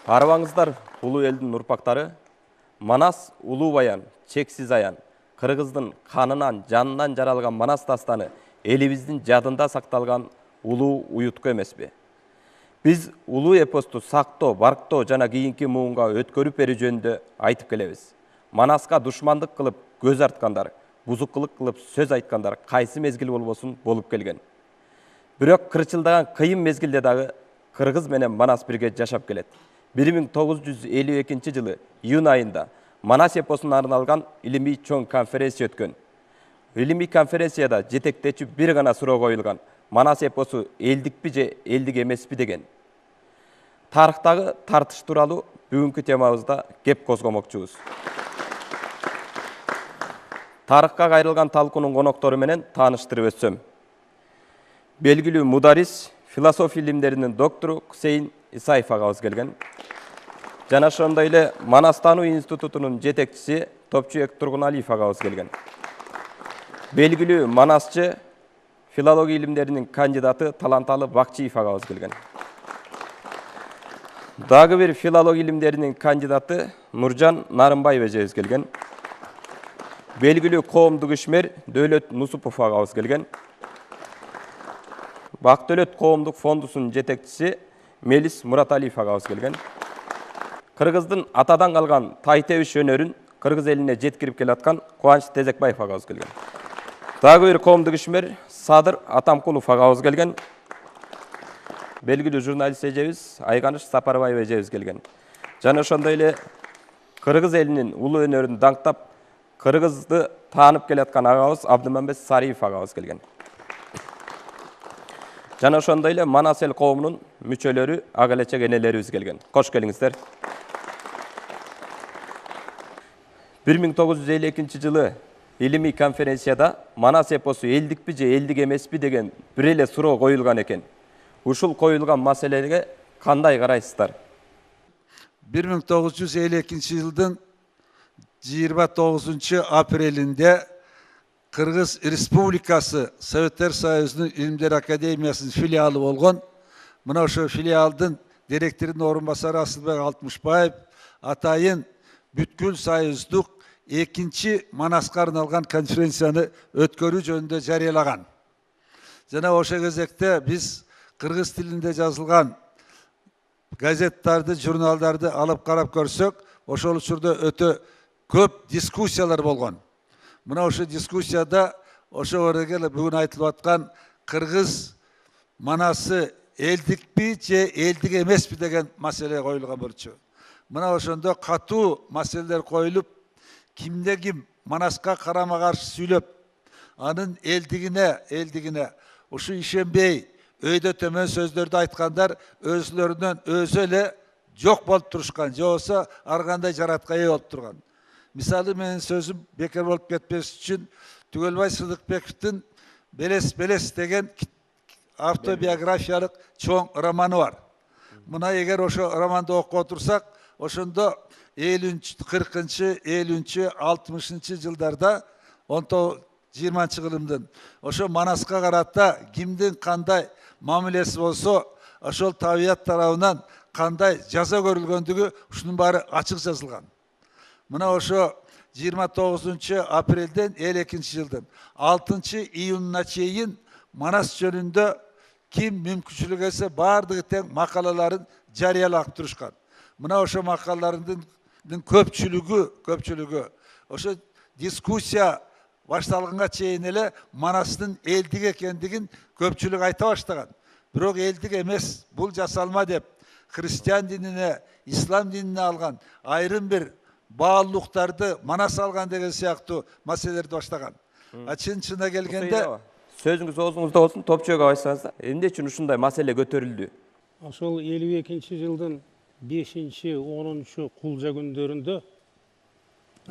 Арыбаңыздар, улуу элдин урпактары, Манас улуу баян, чексиз аян, кыргыздын канынан, жанынан жаралган Манас дастаны элибиздин жадында сакталган улуу уютку эмеспи? Биз улуу эпосту сактоо, барктоо жана кийинки муунга өткөрүп берүү жөнүндө айтып келебиз. Манаска душмандык кылып көз арткандар, бузукулук кылып сөз айткандар кайсы мезгил болбосун болуп келген. Бирок кырчылдаган кыйын мезгилде дагы кыргыз менен Манас бирге жашап келет. 1952 жылы июнь айында Манас эпосуна арналган илимий чоң конференция өткөн. Илимий конференцияда жетектечи бир гана суроо коюлган: Манас эпосу элдикпи же элдик эмеспи деген. Тарыхтагы тартыш тууралуу бүгүнкү темабызда кеп козгомокчубуз. Тарыхка кайрылган талкуунун коноктору менен тааныштырып өтсөм. Белгилүү мударис, философия илимдеринин доктору Кусейин Исаев агабыз келген. Жана ошондой эле Манастануу институтунун жетекчиси Топчуек Тургуналиев агабыз келген. Белгилүү манасчы, филология илимдеринин кандидаты Таланталы Бакчиев агабыз келген. Дагы бир филология илимдеринин кандидаты Нуржан Нарымбаев эжебиз келген. Белгилүү коомдук ишмер Дөөлөт Нусупов агабыз келген. Бактөлөт коомдук фондусунун жетекчиси Мелис Мураталиев агабыз келген. Кыргыздын атадан калган тай тебиш өнөрүн кыргыз элине жеткирип келаткан Кубаныч Тезекбаев агабыз келген. Дагы бир коомдук ишмер Садыр Атамкулов агабыз келген. Белгилүү журналист эжебиз Айганыш Сапарбаева эжебиз келген. Жана ошондой эле кыргыз элинин улуу өнөрүн даңктап, кыргызды таанып келаткан агабыз Абдымамбет Сариев агабыз келген. Жана ошондой эле Манас эл коомунун мүчөлөрү, ага элечек энелерибиз келген. Кош келиңиздер. 1952 жылы илимий конференцияда Манас эпосу элдикпи же элдик эмеспи деген бир эле суроо коюлган экен. Ушул коюлган маселеге кандай карайсыздар? 1952 жылдын 29 апрелинде Кыргыз Республикасы Советтер Союзунун Илимдер Академиясынын филиалы болгон. Мына ошо филиалдын директорунун орун басары Асылбек Алтымышбаев атайын бүткүл союздук экинчи Манаска арналган конференцияны өткөрүү жөнүндө жарыялаган. Жана ошо кезекте биз кыргыз тилинде жазылган газеттарды, журналдарды алып карап көрсөк, ошол учурда өтө көп дискуссиялар болгон. Мына ошо дискуссияда ошо орегеле бүгүн айтылып аткан кыргыз Манасы элдикпи же элдик эмеспи деген маселе коюлган болчу. Мына ошондо катуу маселелер коюлуп, кимде ким Манаска карама каршы сүйлөп, анын элдигине ушу ишенбей, өйдө төмөн сөздөрдү айткандар өзлөрүнөн өзү эле жок болуп турушкан, же болбосо ар кандай жараткан ээ болуп турган. Мисалы менин сөзүм бекер болуп кетпеш үчүн Түгөлбай Сыдыкбековдун Белес деген автобиографиялык чоң романы бар. Мына эгер ошо романды окуп отурсак, ошондо 40-50, 60 жылдарда 20 кылымдын ошо Манаска карата кимдин кандай мамилеси болсо, ошол табият тарабынан кандай жаза көрүлгөндүгү ушунун баары ачык жазылган. Мына ошо 29 апрелден 52 жылдын 6 июнуна чейин Манас жөнүндө ким мүмкүнчүлүк эсе баардыгы тең макалаларын жарыялап турушкан. Мына ошо макалалардын көпчүлүгү ошо дискуссия башталганга чейин эле Манастын элдик экендигин көпчүлүк айта баштаган. Бирок элдик эмес, бул жасалма деп христиан динине, ислам динине алган айрым бир баалуулуктарды Манас алган деген сыяктуу маселелерди баштаган. Чын-чынына келгенде сөзүңүз оозуңузда болсун, Топчуга айтсаңыз, эмне үчүн ушундай маселе көтөрүлдү? Ошол 52 жылдын 5-10 кулжа күндөрүндө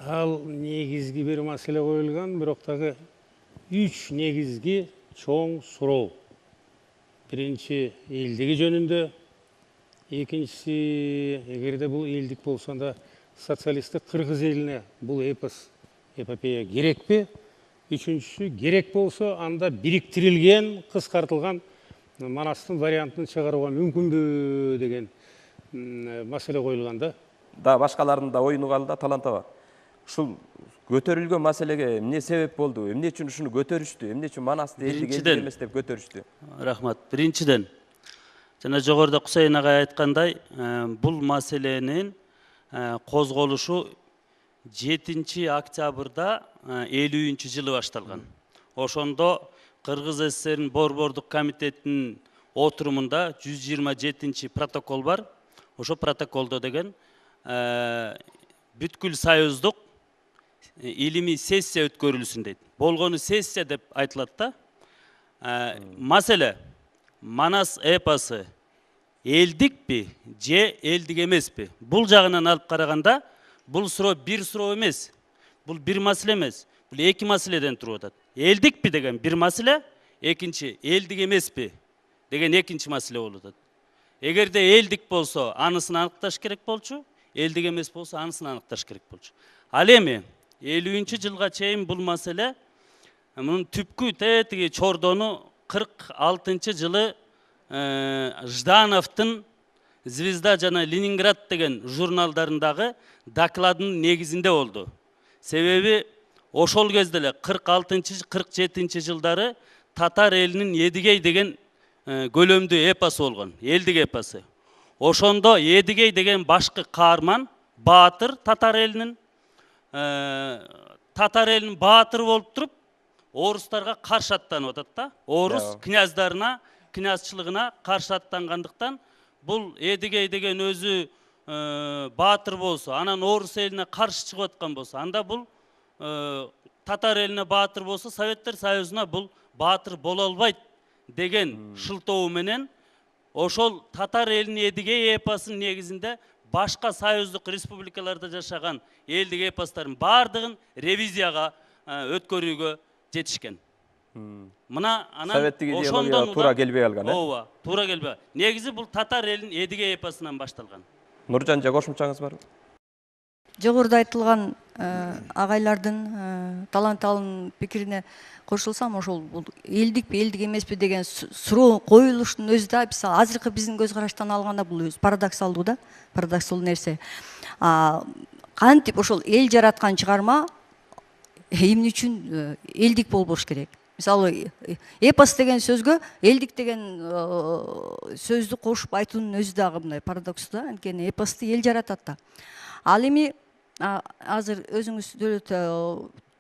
ал негизги бир маселе коюлган, бирок дагы 3 негизги чоң суроо. Биринчи элдиги жөнүндө, экинчиси эгерде бул элдик болсо да социалисттик кыргыз элине бул эпопея керекпи? Үчүнчүсү керек болсо анда бириктирилген, кыскартылган Манастын вариантын чыгарууга мүмкүнбү деген маселе коюлганда. Да башкалардын да оюну калды, таланты бар. Ушул көтөрүлгөн маселеге эмне себеп болду? Эмне үчүн ушуну көтөрүштү? Эмне үчүн Манасты элдик эмес деп көтөрүштү? Рахмат. Биринчиден, жана жогоруда Кусейин агай айткандай, бул маселенин козголушу 7 октябрда 50-жылы башталган. Ошондо Кыргыз ССРнин Борбордук комитетинин отурумунда 127 протокол бар. Ошо протоколдо деген бүткүл союздук илимий сессия өткөрүлсүн дейт. Болгону сессия деп айтылат да. Маселе Манас эпосы элдикпи же элдик эмеспи? Бул жагынан алып караганда, бул суроо бир суроо эмес. Бул бир маселе эмес. Бул эки маселеден туруп атат. Элдикпи деген бир маселе, экинчи элдик эмеспи деген экинчи маселе болуп атат. Эгерде элдик болсо, анысын аныкташ керек болчу, элдик эмес болсо, анысын аныкташ керек болчу. Ал эми 50-жылга чейин бул маселе мунун түпкү тетиги чордону 46-жылы Ждановдун Звезда жана Ленинград деген журналдарындагы докладынын негизинде болду. Себеби ошол кезде эле 46-47 жылдары татар элинин Едигей деген көлөмдүү эпосу болгон, элдик эпосу. Ошондо Едигей деген башкы каарман, баатыр татар элинин баатыры болуп туруп, орустарга каршы аттанып атат да. Орус княздарына, князчылыгына каршы аттангандыктан бул Едигей деген өзү баатыр болсо, анан орус элине каршы чыгып аткан болсо, анда бул татар элине баатыр болсо, Советтер Союзуна бул баатыр боло албайт деген шылтоо менен ошол татар элинин Едигей эпосунун негизинде башка союздук республикаларда жашаган элдик эпостордун баардыгын ревизияга өткөрүүгө жетишкен. Мына анан Советтик идеологияга туура келбей калган, ооба, туура келбей. Негизи бул татар элинин Едигей эпосунан башталган. Нуржан же кошумчаңыз барбы? Жогоруда айтылган агайлардын талантталын пикирине кошулсам, ошол бул элдикпи элдик эмеспи деген суроо коюлуштун өзү да азыркы биздин көз караштан алганда бул өзү парадоксалдуу да, парадоксалдуу нерсе. Кантип ошол эл жараткан чыгарма эмне үчүн элдик болбош керек? Мисалы, эпос деген сөзгө элдик деген сөздү кошуп айтуунун өзү дагы мындай парадокстуу да, анткени эпосту эл жаратат да. Ал эми азыр өзүңүз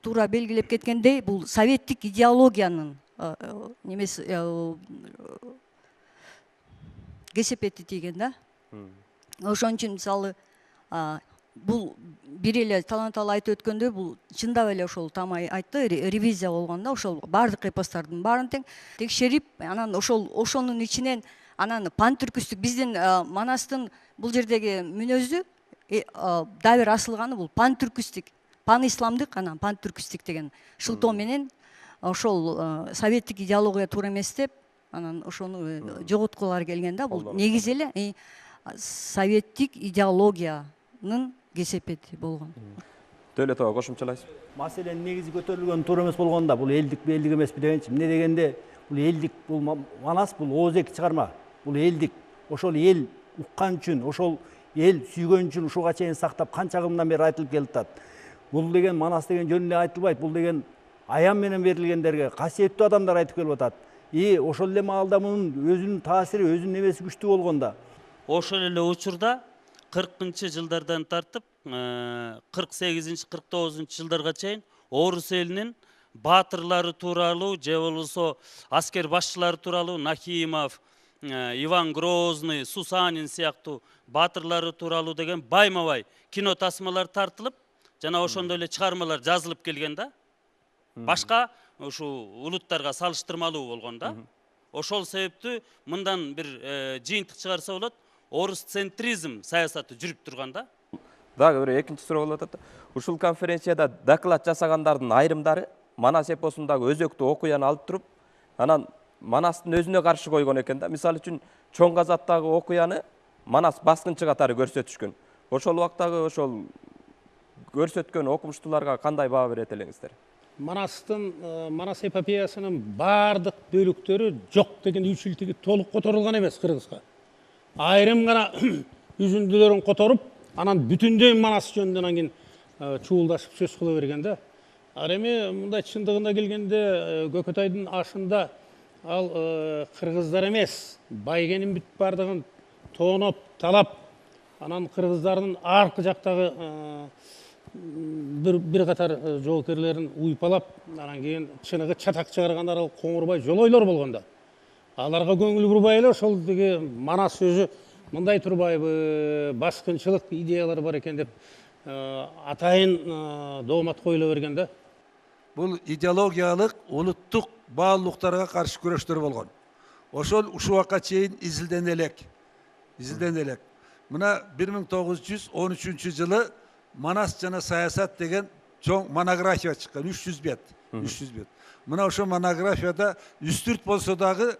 туура белгилеп кеткендей, бул советтик идеологиянын немеси кесепети тийген да. Ошон үчүн мисалы бул бир эле таланталы айтып өткөндөй, бул чындап эле ошол Тамай айтты, ревизия болгондо ошол баардык эпостордун баарын текшерип, анан ошонун ичинен анан пантүркүстүк биздин Манастын бул жердеги мүнөзү дагы бир асылганы бул пантүркүстүк, пан-исламдык, анан пантүркүстүк деген шылтоо менен ошол советтик идеология туура эмес деп, анан ошону жоготкулары келген да. Бул негизи эле советтик идеологиянын кесепети болгон. Дөөлөт ага кошумчалайсыз. Маселенин негизи көтөрүлгөн туура эмес болгондо, бул элдикпи элдик эмеспи дегенчи, эмне дегенде бул элдик, бул Манас, бул ооз-эки чыгарма, бул элдик. Ошол эл уккан үчүн, ошол эл сүйгөн үчүн ушуга чейин сактап канча кылымдан бери айтылып келатат. Бул деген Манас деген жөн эле айтылбайт, бул деген аян менен берилгендерге касиеттүү адамдар айтып келип атат. Ошол эле маалда мунун өзүнүн таасири, өзүнүн немеси күчтүү болгондо. Ошол эле учурда 40-жылдардан тартып 48-49 жылдарга чейин орус элинин баатырлары тууралуу же болбосо аскер башчылары тууралуу Нахимов, Иван Грозный, Сусанин сыяктуу баатырлары тууралуу деген байма-бай кино тасмалар тартылып, жана ошондой эле чыгармалар жазылып келген да. Башка ушу улуттарга салыштырмалуу болгон да. Ошол себептүү мындан бир жыйынтык чыгарса болот, орус центризм саясаты жүрүп турган да. Дагы бир экинчи суроо болуп атат. Ушул конференцияда доклад жасагандардын айрымдары Манас эпосундагы өзөктүү окуяны алып туруп, анан Манастын өзүнө каршы койгон экен да. Мисалы үчүн Чоң Казаттагы окуяны Манас баскынчы катары көрсөтүшкөн. Ошол убактагы ошол көрсөткөн окумуштууларга кандай баа берет элеңиздер? Манас эпопеясынын баардык бөлүктөрү жок деген үчүлтүгү толук которулган эмес Кыргызга. Айрым гана үзүндүлөрүн которуп, анан бүтүндөй Манас жөнүндө анан кийин чуулдашып сөз кыла берген да. Ал эми мындай чындыгына келгенде Көкөтайдын ашында ал кыргыздар эмес, байгенин бүт бардыгын тооноп, талап, анан кыргыздардын аркы жактагы bir катар жоокерлерин уйпалап, анан кийин чыныгы чатак чыгаргандар ал Коңурбай жолойлор болгондо. Аларга көңүл бурбай эле ошол деги Манас өзү мындай турбайбы, баскынчылык идеялары бар экен деп атайын доомат коюла берген да. Бұл идеологиялық улуттук баалуулуктарга каршы күрөштөр болгон. Ошол ушул убакка чейин изилден элек. Мына 1913 жылы Манас жана саясат деген чоң монография чыккан, 300 бет. Мына ошол монографияда үстүрт болсо дагы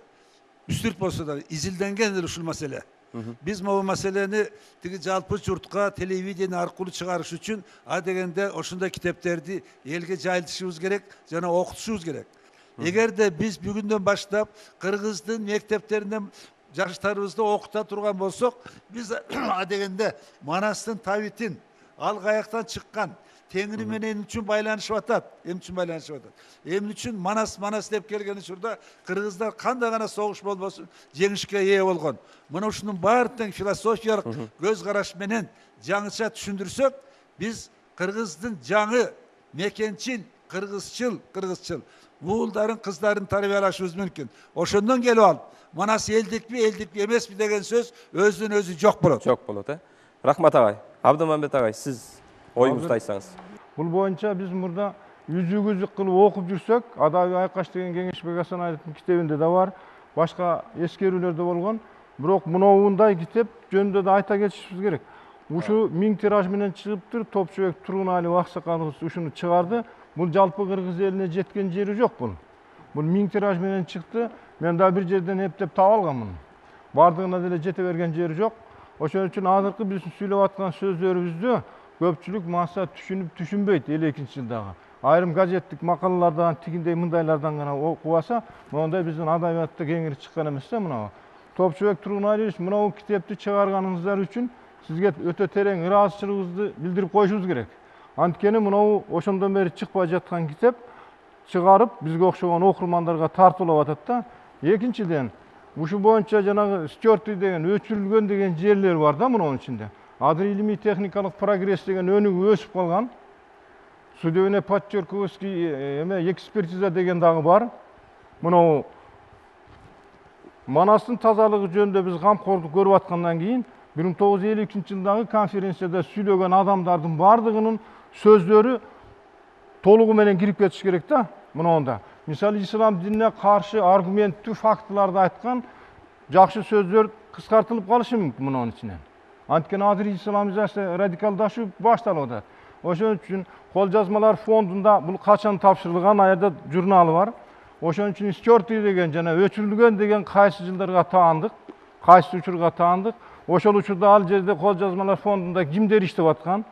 изилденген ушул маселе. Biz bu meseleni жалпы журтка телевидение аркылуу чыгарыш үчүн дегенде ошондой китептерди элге жайылтышыбыз керек жана окутушубуз керек. Эгерде биз бүгүндөн баштап кыргыздын мектептеринде жаштарыбызды окута турган болсок, биз дегенде Манастын табитин ал каяктан чыккан, теңири менен үчүн байланышып атат, эмне үчүн Манас деп келген учурда кыргыздар кандай гана согуш болбосун жеңишке ээ болгон. Мына ушунун баардыгын философиялык көз караш менен жаңыча түшүндүрсөк, биз кыргыздын жаңы мекенчил, кыргызчыл уулдарын, кыздарын тарбиялашыбыз мүмкүн. Ошондон келип алып, Манас элдикпи эмеспи деген сөз өзүнөн өзү жок болот. Рахмат агай. Абдымамбет агай, сиз оюңузду айтсаңыз. Бул боюнча биз мурда үзүк кылып окуп жүрсөк, Адабий Айкаш деген Кеңешбек Асанаевдин китебинде да бар, башка эскерүүлөр да болгон. Бирок мындай китеп жөнүндө да айта кетишибиз керек. Ушу 1000 тираж менен чыгыптыр, Топчубек Тургуналиев аксакалыбыз ушуну чыгарды. Бул жалпы кыргыз элине жеткен жери жок бул. Бул 1000 тираж менен чыкты. Мен да бир жерден эптеп таап алганмын. Бардыгына деле жете берген жери жок. Ошон үчүн азыркы биздин сүйлөп аткан сөздөрүбүздү көпчүлүк маса түшүнбөйт 52 жылдагы. Айрым газеттик макалалардан тигиндей мындайлардан гана окубаса, мондай биздин адабиятта кеңири чыккан эмес да мына. Топчубек Тургуналиевич мына китепти чыгарганыңыздар үчүн сизге өтө терең ыраазычылыгыбызды билдирип коюшубуз керек. Анткени мына ошондон бери чыкпай жаткан китеп чыгарып бизге окшогон окурмандарга тартуулап атат да. Экинчиден, ушу боюнча жанагы Стюарты деген өчүрүлгөн деген жерлер бар да мунун ичинде. Азыр илимий техникалык прогресс деген өнүгүп өсүп калган. Судебный подчерковский экспертиза деген дагы бар. Мына Манастын тазалыгы жөнүндө биз камкордук көрүп аткандан кийин 1952 жылдагы конференцияда сүйлөгөн адамдардын бардыгынын сөздөрү толугу менен кирип кетиш керек да. Мына мисалы ислам динине каршы аргументтүү фактыларды айткан жакшы сөздөр кыскартылып калышы мүмкүн мунун ичинен. Анткени азыр исламизация радикалдашуу башталып атат. Ошон үчүн кол жазмалар фондунда бул качан тапшырылган аярда журналы бар. Ошон үчүн Стюарты деген жана өчүрүлгөн деген кайсы жылдарга таандык, кайсы учурга таандык. Ошол учурда ал жерде кол жазмалар фондунда кимдер иштеп аткан?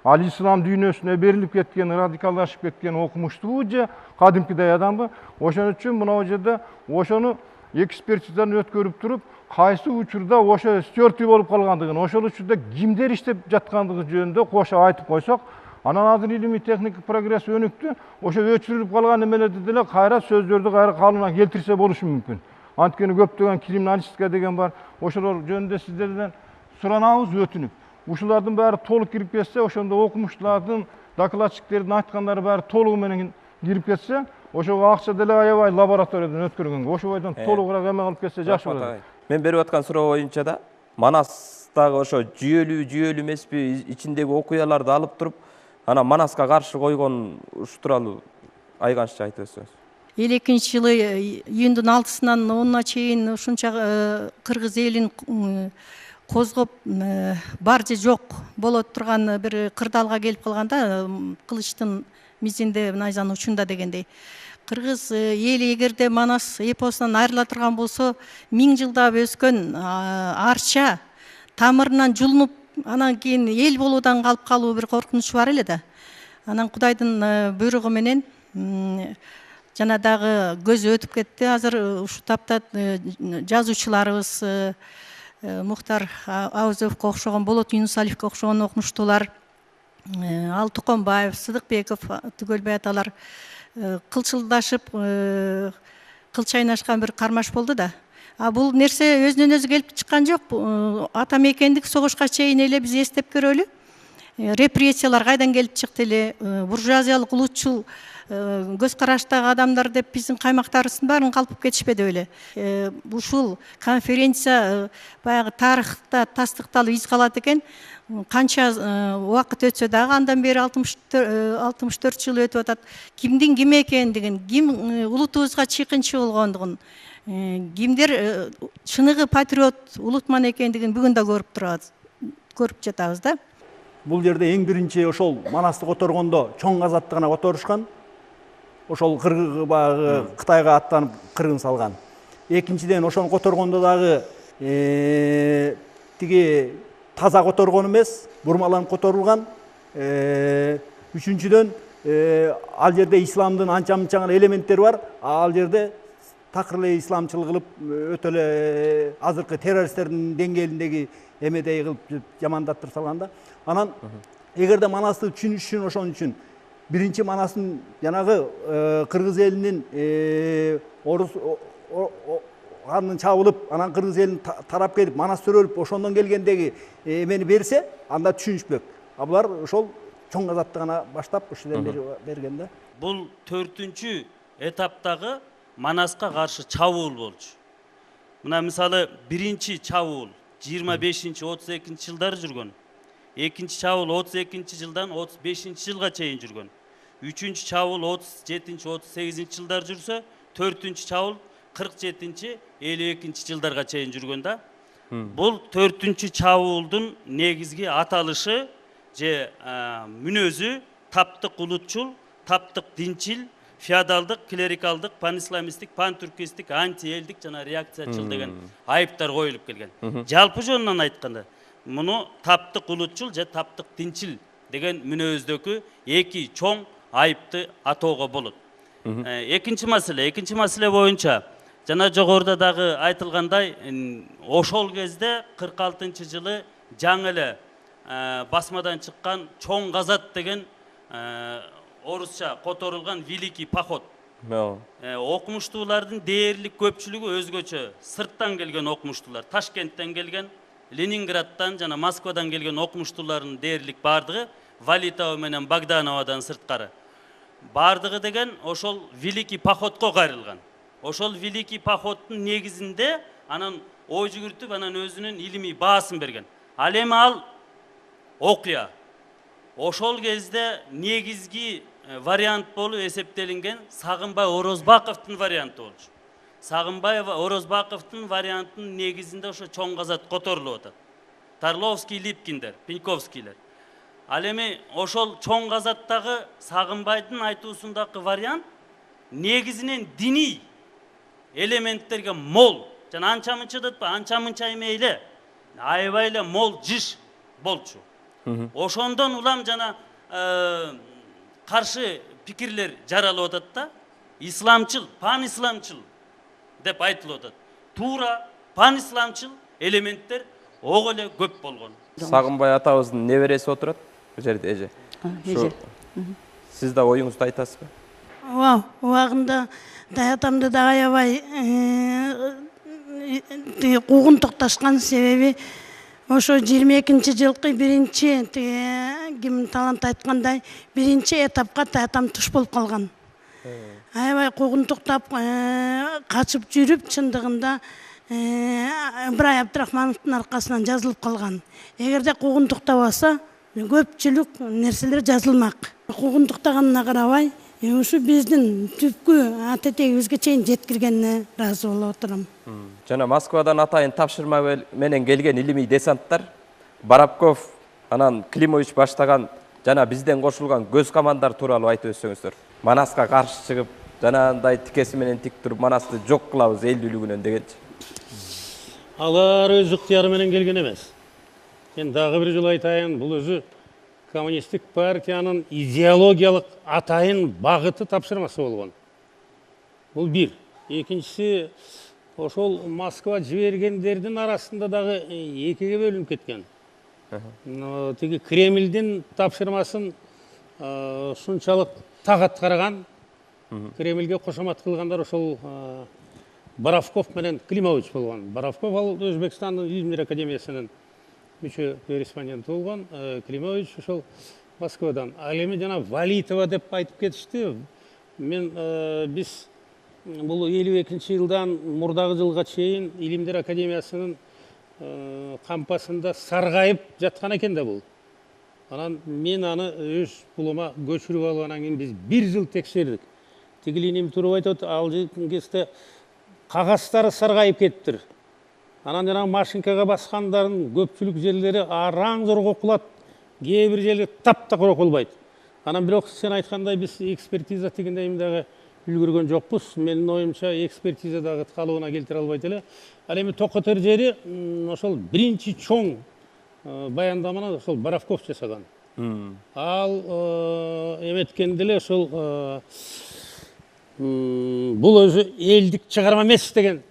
Ал ислам дүйнөсүнө берилип кеткен, радикалдашып кеткен окумуштуу же кадимкидей адамбы? Ошон үчүн мына жерде ошону экспертизадан өткөрүп туруп, кайсы учурда ошо Стюарты болуп калгандыгын, ошол учурда кимдер иштеп жаткандыгы жөнүндө кошо айтып койсок, анан азыр илимий техник прогресс өнүктү, ошо өчүрүлүп калган эмелерди деле кайра сөздөрдү кайра калыбына келтирсе болушу мүмкүн. Анткени көптөгөн криминалистика деген бар, ошолор жөнүндө сиздерден суранабыз өтүнүп. Ушулардын баары толук кирип кетсе, ошондо окумуштуулардын, докладчиктердин айткандары баары толугу менен кирип кетсе, ошого акча деле аябай лабораториядан өткөргөнгө, ошо бойдон толугураак эме кылып кетсе жакшы болот. Мен берип аткан суроо боюнча да Манастагы ошо жүйөлүү эмеспи ичиндеги окуяларды алып туруп, анан Манаска каршы койгон ушу тууралуу айганча айтып өтсөңүз. 52 жылы июндун 6-сынан 10-на чейин ушунча кыргыз элин козгоп бар же жок болот турган бир кырдаалга келип калганда, кылычтын мизинде найзанын учунда дегендей. Кыргыз эли эгерде Манас эпосунан айрыла турган болсо, 1000 жылдап өскөн арча тамырынан жулунуп, анан кийин эл болуудан калып калуу бир коркунучу бар эле да. Анан Кудайдын буйругу менен жана дагы көзү өтүп кетти. Азыр ушу тапта жазуучуларыбыз Мухтар Аузовко окшогон, Болот Юнусалиевке окшогон окумуштуулар, ал Туконбаев, Сыдыкбеков түгөлбөй аталар кылчылдашып, кыл чайнашкан бир кармаш болду да. Бул нерсе өзүнөн өзү келип чыккан жок. Ата мекендик согушка чейин эле биз эстеп көрөлү. Репрессиялар кайдан келип чыкты эле, буржуазиялык улутчул көз караштагы адамдар деп биздин каймактарыбыздын баарын калпып кетишпеди беле. Ушул конференция баягы тарыхта тастыкталып из калат экен. Канча убакыт өтсө дагы, андан бери 64 жыл өтүп атат. Кимдин ким экендигин, ким улутубузга чыйкынчы болгондугун, кимдер чыныгы патриот, улутман экендигин бүгүн да көрүп жатабыз да. Бул жерде эң биринчи ошол Манасты которгондо чоң казатты гана которушкан. Ошол баягы Кытайга аттанып кыргын салган. Экинчиден ошону которгондо дагы тиги таза которгон эмес, бурмаланып которулган. Үчүнчүдөн ал жерде исламдын анча-мынча элементтери бар. Ал жерде такыр эле исламчыл кылып, өтө эле азыркы террористтердин деңгээлиндеги эмедей кылып жамандаттырып салган да. Анан эгерде Манасты түшүнүш үчүн, ошон үчүн биринчи Манастын жанагы кыргыз элинин орус аны чабылып, анан кыргыз элин тарап келип, Манас төрөлүп, ошондон келгендеги эмени берсе, анда түшүнүшпөк. Булар ошол чоң казатты гана баштап ушудан берген да. Бул 4-үнчү этаптагы Манаска каршы чабуул болчу. Мына мисалы биринчи чабуул 25-32 жылдары жүргөн. Экинчи чабуул 32 жылдан 35 жылга чейин жүргөн. Үчүнчү чабуул 37-38 жылдар жүрсө, 4-үнчү чабуул 47-52 жылдарга чейин жүргөн да. Бул 4-үнчү чабуулдун негизги аталышы же мүнөзү таптык улутчул, таптык динчил, феодалдык, клерикалдык, панисламисттик, пантүркистик, антиэлдик жана реакциячыл деген айыптар коюлуп келген. Жалпы жөнүнөн айтканда, муну таптык улутчул же таптык динчил деген мүнөздөгү эки чоң айыпты атоого болот. Экинчи маселе боюнча, жана жогоруда дагы айтылгандай, ошол кезде 46-жылы жаңы эле басмадан чыккан чоң казат деген орусча которулган Великий поход. Окумуштуулардын дээрлик көпчүлүгү өзгөчө сырттан келген окумуштуулар, Ташкенттен келген, Ленинградтан жана Москвадан келген окумуштуулардын дээрлик бардыгы Валитова менен Богдановадан сырткары. Бардыгы деген ошол Великий походко кайрылган. Ошол Великий походдун негизинде анан ой жүгүртүп, анан өзүнүн илимий баасын берген. Ал эми ал окуя. Ошол кезде негизги вариант болуп эсептелинген Сагынбай Орозбаковдун варианты болчу. Сагынбай Орозбаковдун вариантынын негизинде ошо чоң казат которулуп атат. Тарловский, Липкиндер, Пеньковскийлер. Ал эми ошол чоң казаттагы Сагынбайдын айтуусундагы вариант негизинен диний элементтерге мол, жана анча-мынча деп, анча-мынча эме эле, аябай эле мол жыш болчу. Ошондон улам жана каршы пикирлер жаралып атат да, исламчыл, пан-исламчыл деп айтылып атат. Туура пан-исламчыл элементтер ого эле көп болгон. Сагынбай атабыздын небереси отурат бул жерде эже. Сиз да оюңузду айтасызбы? Ооба, убагында даятамды да аябай куугунтукташкан себеби ошо 22-жылкы биринчи ким талант айткандай биринчи этапка даятам туш болуп калган. Аябай куугунтуктап качып жүрүп, чындыгында Ибрай Абдрахмановдун аркасынан жазылып калган. Эгерде куугунтуктабаса, көпчүлүк нерселер жазылмак. Куугунтуктаганына карабай, ушу биздин түпкү ата-тегибизге чейин жеткиргенине ыраазы болуп отурам. Жана Москвадан атайын тапшырма менен келген илимий десанттар, Барабков, анан Климович баштаган жана бизден кошулган көз камандар тууралуу айтып өтсөңүздөр. Манаска каршы чыгып, жанагындай тикеси менен тик туруп Манасты жок кылабыз элдүүлүгүнөн дегенчи. Алар өз ыктыяры менен келген эмес. Мен дагы бир жолу айтайын, бул өзү коммунисттик партиянын идеологиялык атайын багыты тапшырмасы болгон. Бул бир. Экинчиси, ошол Москва жибергендердин арасында дагы экиге бөлүнүп кеткен. Тиги Кремлдин тапшырмасын ушунчалык так аткарган, Кремлге кошомат кылгандар ошол Боровков менен Климович болгон. Боровков ал Өзбекстандын Илимдер академиясынын мүчө корреспондент болгон, Климович ошол Москвадан. Ал эми жана Валитова деп айтып кетишти. Биз бул 52-жылдан мурдагы жылга чейин Илимдер академиясынын кампасында саргайып жаткан экен да бул. Анан мен аны өз пулума көчүрүп алгандан кийин биз 1 жыл текшердик. Тигилиним туруп айтат, ал кезде кагаздары саргайып кетиптир. Анан жана машинкага баскандардын көпчүлүк жерлери араң зор кокулат, кээ бир жери таптак кокулбайт. Анан бирок сен айткандай биз экспертиза дегенде дагы үлгүргөн жокпуз. Менин оюмча экспертиза дагы калыбына келтире албайт эле. Ал эми токотор жери ошол биринчи чоң баяндаманы ошол Боровков жасаган. Ал эметкенде эле ошол бул өзү элдик чыгарма эмес деген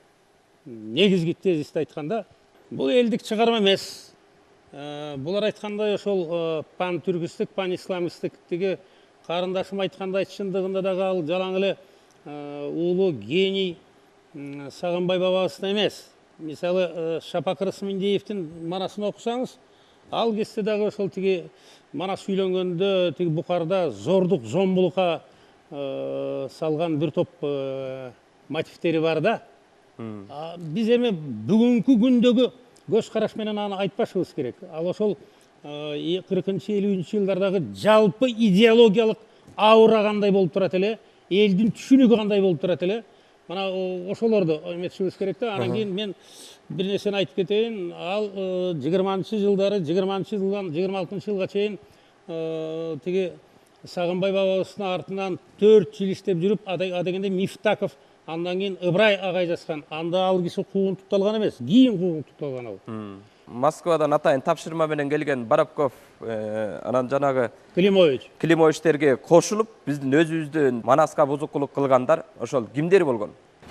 негизги тезисти айтканда, бул элдик чыгарма эмес. Булар айткандай ошол пан-түркистик, пан-исламистик тиги карындашым айткандай чындыгында дагы ал жалаң эле улуу гений Сагынбай бабабызда эмес. Мисалы Шапак Рысмендиевдин манасын окусаңыз, ал кезде дагы ошол тиги манас үйлөнгөндө тиги Бухарда зордук, зомбулукка салган бир топ мотивтери бар да. Биз эми бүгүнкү күндөгү көз караш менен аны айтпашыбыз керек. Ал ошол 40-50 жылдардагы жалпы идеологиялык аура кандай болуп турат эле, элдин түшүнүгү кандай болуп турат эле. Мына ошолорду эметишибиз керек да. Анан кийин мен бир нерсени айтып кетейин. Ал 20-жылдары, 20-жылдан 26-жылга чейин тиги Сагынбай бабабыздын артынан 4 жыл иштеп жүрүп, адегенде Мифтаков, андан кийин Ыбрай агай жазган. Анда ал киши куугунтукталган эмес, кийин куугунтукталган ал. Москвадан атайын тапшырма менен келген Боровков, анан жанагы Климовичтерге кошулуп, биздин өзүбүздүн Манаска бузукулук кылгандар ошол кимдер болгон?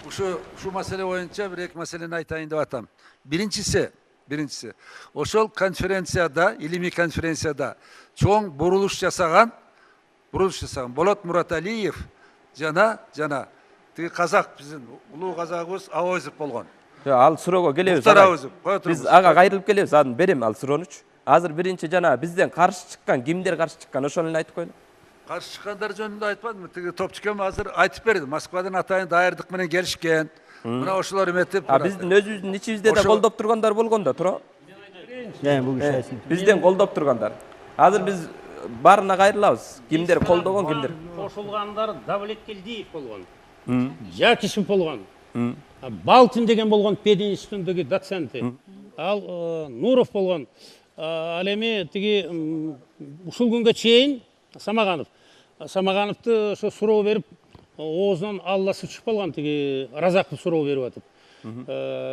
Шу маселе боюнча бир эки маселени айтайын деп атам. Биринчиси, ошол конференцияда, илимий конференцияда чоң бурулуш жасаган Болот Мураталиев жана тиги казак, биздин улуу казагыбыз Авозов болгон. Ал суроого келебиз. Биз ага кайрылып келебиз. Аны берем ал суроону. Азыр биринчи жана бизден каршы чыккан, кимдер каршы чыккан, ошону эле айтып коелу. Каршы чыккандар жөнүндө айтпадым. Тиги топчукем азыр айтып берди. Москвадан атайын даярдык менен келишкен. Мына ошолор эметип. Биздин өзүбүздүн ичибизде да колдоп тургандар болгон да, туура? Бизден колдоп тургандар. Азыр биз барына кайрылабыз. Кимдер колдогон, кимдер? Кошулгандар Давлеткелдиев болгон. Жакишев болгон. Балтин деген болгон педин институтундагы доценти. Ал Нуров болгон. Ал эми тиги ушул күнгө чейин Самагановду ошо суроо берип, оозунан алласы чыгып калган, тиги Разаков суроо берип атып.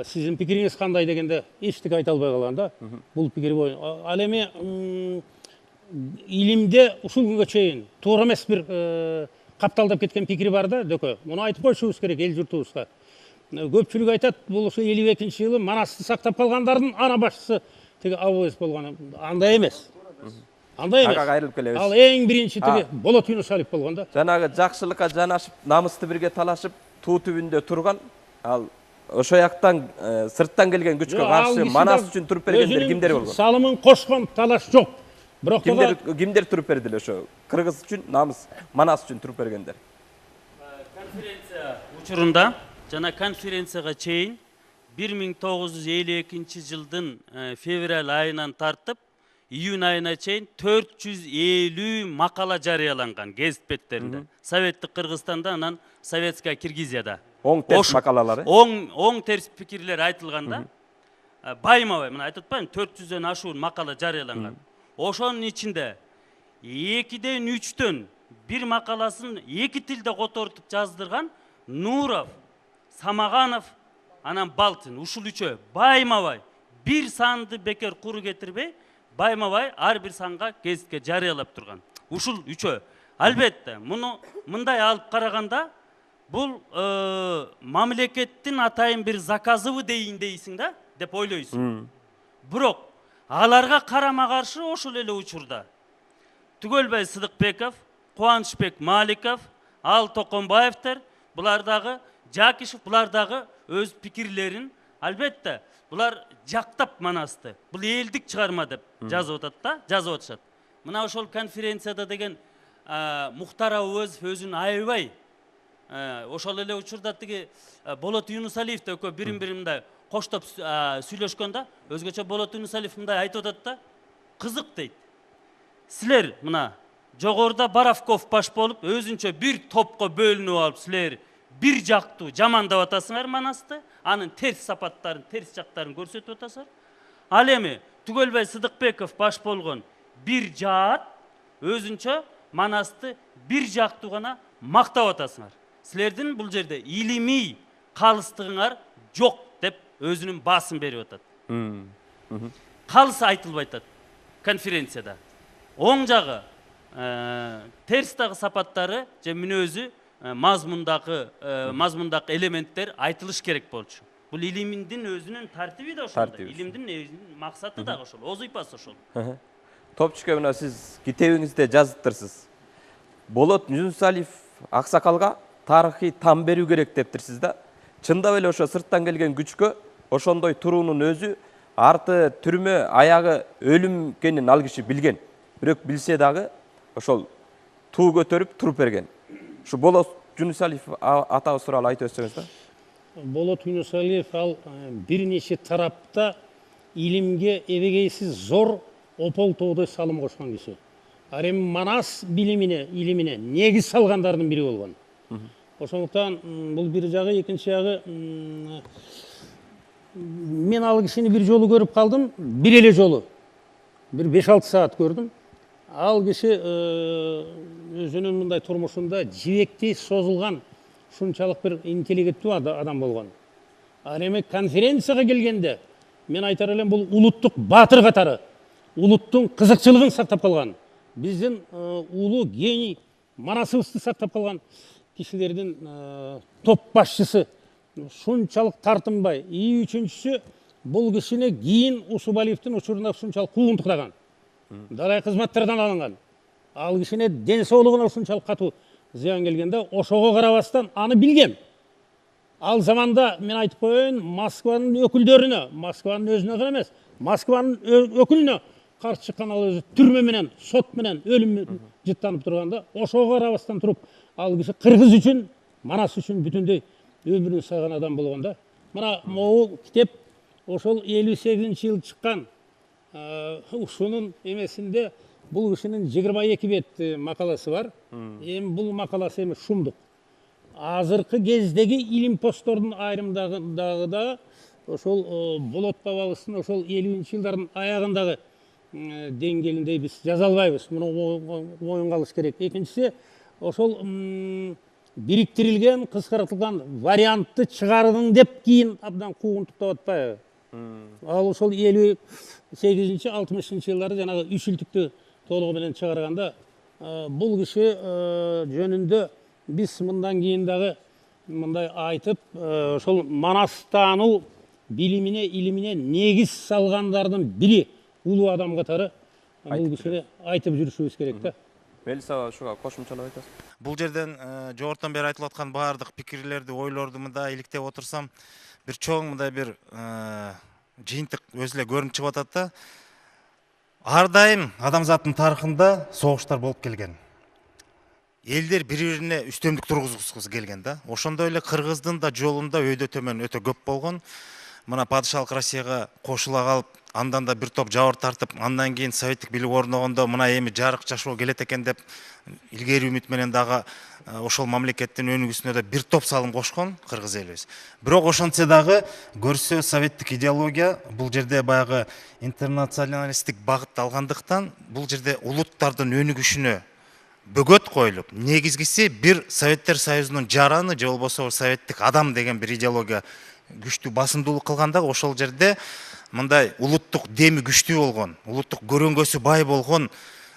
Сиздин пикириңиз кандай дегенде эчтеке айта албай калган да. Бул пикир боюнча. Ал эми илимде ушул күнгө чейин туура эмес бир капталдап кеткен пикири бар да, дөкө. Муну айтып коюшубуз керек эл журтубузга. Көпчүлүк айтат, бул ошо 52-жылы Манасты сактап калгандардын ана башчысы тиги Авоз болгон. Андай эмес. Ага кайрылып келебиз. Ал эң биринчи тиги Болот Юнусалиев болгон да. Жанагы жакшылыкка жанашып, намысты бирге талашып, туу түбүндө турган, ал ошо жактан сырттан келген күчкө каршы Манас үчүн туруп бергендер кимдер болгон? Салымын кошкон талаш жок. Бирок кимдер туруп берди эле ошо? Кыргыз үчүн, намыс, Манас үчүн туруп бергендер. Конференция учурунда жана конференцияга чейин 1952-жылдын февраль айынан тартып июнь айына чейин 450 макала жарыяланган гезит беттеринде. Советтик Кыргызстанда, анан Советская Киргизияда. Оң терс макалалары. Оң терс пикирлер айтылган да. Байма-бай, мына айтып атпаймынбы, 400дөн ашуун макала жарыяланган. Ошонун ичинде 2ден 3төн бир макаласын эки тилде котортуп жаздырган Нуров, Самаганов, анан Балтин, ушул үчөө байма-бай бир санды бекер куру кетирбей, байма-бай ар бир санга гезитке жарыялап турган. Ушул үчөө. Албетте, муну мындай алып караганда Бул мамлекеттин атайын бир заказыбы дейин дейсиң да, деп ойлойсуң. Бирок аларга карама каршы ошол эле учурда Түгөлбай Сыдыкбеков, Кубанычбек Маликов, Ал Токонбаевтер, булар дагы Жакишев, булар дагы өз пикирлерин, албетте, булар жактап Манасты. Бул элдик чыгарма деп жазып атат да, жазып атышат. Мына ошол конференцияда деген Мухтар Абуозов өзүн аябай ошол эле учурда тиги Болот Юнусалиев да экөө бирин-бирин мындай коштоп сүйлөшкөндө өзгөчө Болот Юнусалиев мындай айтып атат да, кызык дейт. Силер мына жогоруда Боровков баш болуп, өзүнчө бир топко бөлүнүп алып, силер бир жактуу жамандап атасыңар Манасты, анын терс сапаттарын, терс жактарын көрсөтүп атасыңар. Ал эми Түгөлбай Сыдыкбеков баш болгон бир жаат өзүнчө Манасты бир жактуу гана мактап атасыңар. Силердин бул жерде илимий калыстыгыңар жок деп өзүнүн баасын берип атат. Калыс айтылбай атат конференцияда. Оң жагы терс дагы сапаттары же мүнөзү мазмундагы элементтер айтылыш керек болчу. Бул илимдин өзүнүн тартиби да ошол. Илимдин өзүнүн максаты да ошол, озыйпасы ошол. Топчуке мына сиз китебиңизде жазыптырсыз. Болот Юнусалиев аксакалга тарыхый там берүү керек дептирсиз да. Чындап эле ошо сырттан келген күчкө ошондой туруунун өзү арты түрмө, аягы өлүм экенин ал киши билген. Бирок билсе дагы ошол туу көтөрүп туруп берген. Ушу Болот Юнусалиев атабыз тууралуу айтып өтсөңүз да. Болот Юнусалиев ал бир нече тарапта илимге эбегейсиз зор ополтоодой салым кошкон киши. Ал эми Манас илимине негиз салгандардын бири болгон. Ошондуктан бул бир жагы, экинчи жагы мен ал кишини бир жолу көрүп калдым, бир эле жолу. Бир 5-6 саат көрдүм. Ал киши өзүнүн мындай турмушунда жибектей созулган ушунчалык бир интеллигенттүү адам болгон. Ал эми конференцияга келгенде мен айтар элем, бул улуттук баатыр катары, улуттун кызыкчылыгын сактап калган, биздин улуу гений Манасыбызды сактап калган кишилердин топ башчысы, ушунчалык тартынбай. И үчүнчүсү, бул кишини кийин Усубалиевдин учурунда ушунчалык куугунтуктаган, дарай кызматтардан алынган. Ал кишине ден соолугуна ушунчалык катуу зыян келгенде, ошого карабастан аны билгем. Ал заманда мен айтып коеюн, Москванын өкүлдөрүнө, Москванын өзүнө гана эмес, Москванын өкүлүнө каршы чыккан ал өзү түрмө менен, сот менен өлүм жыттанып турганда, ошого карабастан туруп, ал киши кыргыз үчүн, Манас үчүн бүтүндөй өмүрүн сайган адам болгон да. Мына могул китеп ошол 58-жылы чыккан ушунун эмесинде бул кишинин 22 бет макаласы бар. Эми бул макаласы эми шумдук. Азыркы кездеги илим посттордун айрымдагы ошол Болот бабабыздын ошол 50-жылдардын аягындагы деңгээлиндей биз жаза албайбыз. Муну оюнга алыш керек. Экинчиси, ошол бириктирилген, кыскартылган вариантты чыгардың деп кийин абдан куугунтуктап атпайбы? Ал ошол 58-60 жылдары жанагы үчүлтүктү толугу менен чыгарганда, бул киши жөнүндө биз мындан кийин дагы мындай айтып, ошол Манастануу билимине, илимине негиз салгандардын бири улуу адам катары бул кишини айтып жүрүшүбүз керек да. Мелиса ушуга кошумчалап айтасыз. Бул жерден жогорудан бери айтылып аткан баардык пикирлерди, ойлорду мындай иликтеп отурсам, бир чоң мындай бир жыйынтык өзү эле көрүнүп чыгып атат да. Ар дайым адамзаттын тарыхында согуштар болуп келген. Элдер бири-бирине үстөмдүк тургузгусу келген да. Ошондой эле кыргыздын да жолунда өйдө төмөн өтө көп болгон. Мына падышалык Россияга кошула калып, андан да бир топ жабыр тартып, андан кийин советтик бийлик орногондо мына эми жарык жашоо келет экен деп илгери үмүт менен дагы ошол мамлекеттин өнүгүүсүнө да бир топ салым кошкон кыргыз элибиз. Бирок ошентсе дагы көрсө советтик идеология бул жерде баягы интернационалисттик багыт алгандыктан бул жерде улуттардын өнүгүшүнө бөгөт коюлуп, негизгиси бир Советтер Союзунун жараны же болбосо советтик адам деген бир идеология күчтүү басымдуулук кылганда, ошол жерде мындай улуттук деми күчтүү болгон, улуттук көрөңгөсү бай болгон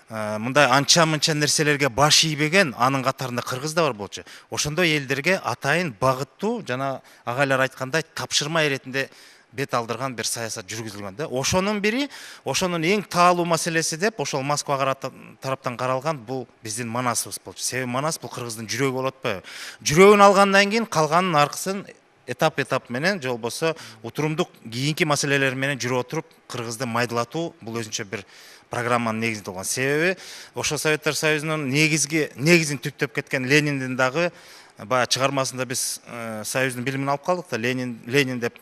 мындай анча мынча нерселерге баш ийбеген анын катарында кыргыз да бар болчу. Ошондой элдерге атайын багыттуу жана агайлар айткандай тапшырма иретинде бет алдырган бир саясат жүргүзүлгөн да. Ошонун бири, ошонун эң таалуу маселеси деп ошол Москва тараптан каралган бул биздин Манасыбыз болчу. Себеби Манас бул кыргыздын жүрөгү болуп атпайбы? Жүрөгүн алгандан кийин калганын аркысын этап менен же болбосо утурумдук кийинки маселелер менен жүрүп отуруп кыргызды майдалатуу бул өзүнчө бир программанын негизинде болгон. Себеби ошо Советтер Союзунун негизин түптөп кеткен Лениндин дагы баягы чыгармасында биз Союздун билимин алып калдык да. Ленин деп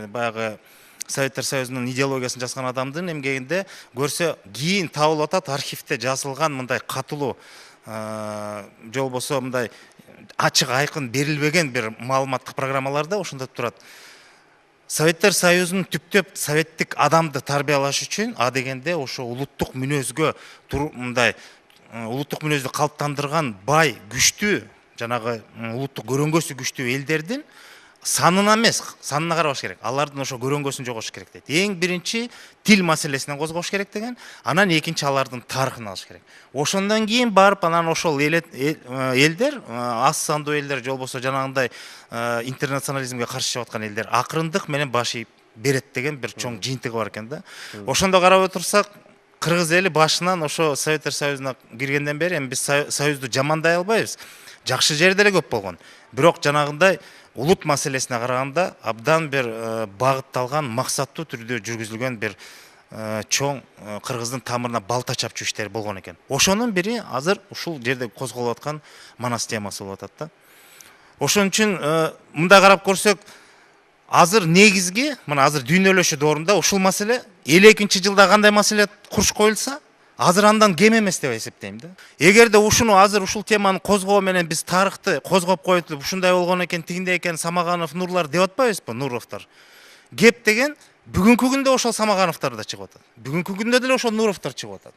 баягы Советтер Союзунун идеологиясын жазган адамдын эмгегинде көрсө кийин табылып атат архивде жазылган мындай катылуу же болбосо мындай ачык айкын берилбеген бир маалыматтык программаларда ошондо турат. Советтер Союзунун түптөп советтик адамды тарбиялаш үчүн а дегенде ошо улуттук мүнөзгө мындай улуттук мүнөздү калыптандырган бай, күчтүү жанагы улуттук көрөңгөсү күчтүү элдердин санына эмес, санына карабаш керек. Алардын ошо көрөңгөсүн жоготуш керек дейт. Эң биринчи тил маселесинен козгош керек деген, анан экинчи алардын тарыхын алыш керек. Ошондон кийин барып анан ошол элдер, аз сандуу элдер же болбосо жанагындай интернационализмге каршы чыгып аткан элдер акырындык менен баш ийип берет деген бир чоң жыйынтыгы бар экен да. Ошондо карап отурсак, кыргыз эли башынан ошо Советтер Союзуна киргенден бери эми биз союзду жамандай албайбыз. Жакшы жери деле көп болгон. Бирок жанагындай улут маселесине караганда абдан бир багытталган, максаттуу түрдө жүргүзүлгөн бир чоң кыргыздын тамырына балта чапчу иштер болгон экен. Ошонун бири азыр ушул жерде козголуп аткан Манас темасы болуп атат да. Ошон үчүн мындай карап көрсөк, азыр негизги, мына азыр дүйнөлөшүү доорунда ушул маселе 52 жылда кандай маселе курч коюлса, азыр андан кем эмес деп эсептейм да. Эгерде ушуну азыр ушул теманы козгоо менен биз тарыхты козгоп коюп, ушундай болгон экен, тигиндей экен, Самаганов, Нурлар деп атпайбызбы, Нуровдор. Кеп деген бүгүнкү күндө ошол Самагановдор да чыгып атат. Бүгүнкү күндө деле ошол Нуровдор чыгып атат.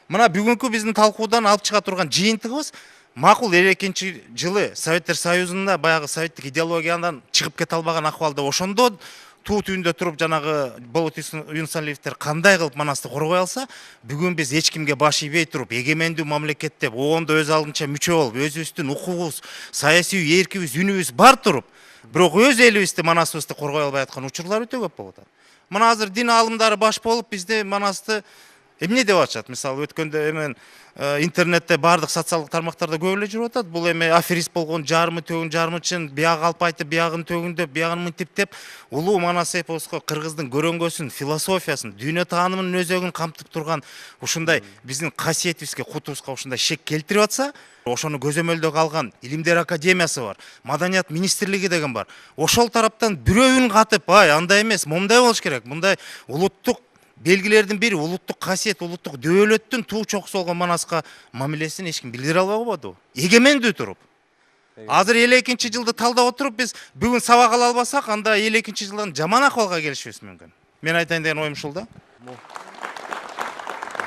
Мына бүгүнкү биздин талкуудан алып чыга турган жыйынтыгыбыз макул 52 жылы Советтер Союзунда баягы советтик идеологиядан чыгып кете албаган акыбалда ошондо туу түбүндө туруп жанагы Болот Юнусалиевдер кандай кылып Манасты коргой алса, бүгүн биз эч кимге баш ийбей туруп, эгемендүү мамлекет деп, оондо өз алдынча мүчө болуп, өзүбүздүн укугубуз, саясий эркибиз, үнүбүз бар туруп, бирок өз элибизди, Манасыбызды коргой албай аткан учурлар өтө көп болуп атат. Мына азыр дин аалымдары баш болуп, бизде Манасты эмне деп атышат? Мисалы өткөндө эмен интернетте бардык социалдык тармактарда көп эле жүрүп атат. Бул эме аферист болгон, жарымы төгүн, жарымы чын, биягы алып айтып, биягын төгүндөп, биягын мынтип деп, улуу Манас эпоско кыргыздын көрөңгөсүн, философиясын, дүйнө таанымынын өзөгүн камтып турган ушундай биздин касиетибизге, кутубузга ушундай шек келтирип атса, ошону көзөмөлдөгө алган Илимдер академиясы бар, Маданият министрлиги деген бар. Ошол тараптан бирөөүн катып, ай, андай эмес, момундай болуш керек, мындай улуттук белгилердин бири, улуттук касиет, улуттук дөөлөттүн туу чокусу болгон Манаска мамилесин эч ким билдире албай болду. Эгемендүү туруп. Азыр 52 жылды талдап отуруп биз бүгүн сабак ала албасак, анда 52 жылдан жаман акыбалга келишибиз мүмкүн. Мен айтайын деген оюм ушул да.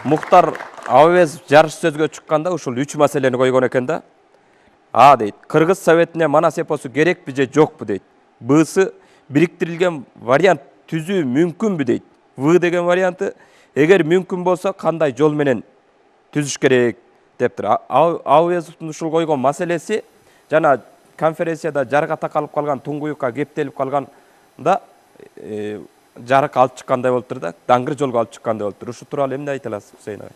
Мухтар Абабезов жарыш сөзгө чыкканда ушул 3 маселени койгон экен да. А дейт, Кыргыз Советине Манас эпосу керекпи же жокпу дейт. Б'сы бириктирилген вариант түзүү мүмкүнбү дейт. В деген варианты, эгер мүмкүн болсо кандай жол менен түзүш керек дептир. Абабезовдун ушул койгон маселеси жана конференцияда жарга такалып калган, туңгуюкка кептелип калганда жарык алып чыккандай болуптур да, даңгыр жолго алып чыккандай болуптур. Ушу тууралуу эмне айта аласыз, Хусейн агай?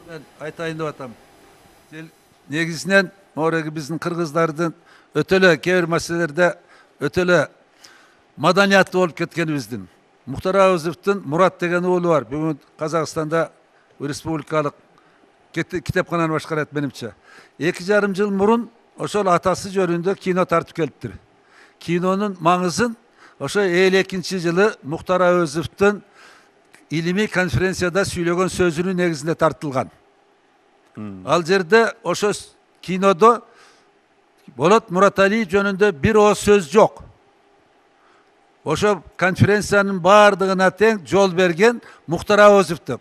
Мен айтайын деп атам. Негизинен мореги биздин кыргыздардын өтө эле кээ бир маселелерде өтө эле маданияттуу болуп кеткенибиздин. Мухтар Абабезовдун Мурат деген уулу бар. Бүгүн Казакстанда республикалык китепкананы башкарат менимче. 2,5 жыл мурун ошол атасы жөнүндө кино тартып келиптир. Кинонун маңызын ошо 52 жылы Мухтар Абабезовдун илимий конференцияда сүйлөгөн сөзүнүн негизинде тартылган. Ал жерде ошо кинодо Болот Мураталиев жөнүндө бир ооз сөз жок. Ошо конференциянын бардыгына тең жол берген Мухтар Абабезов.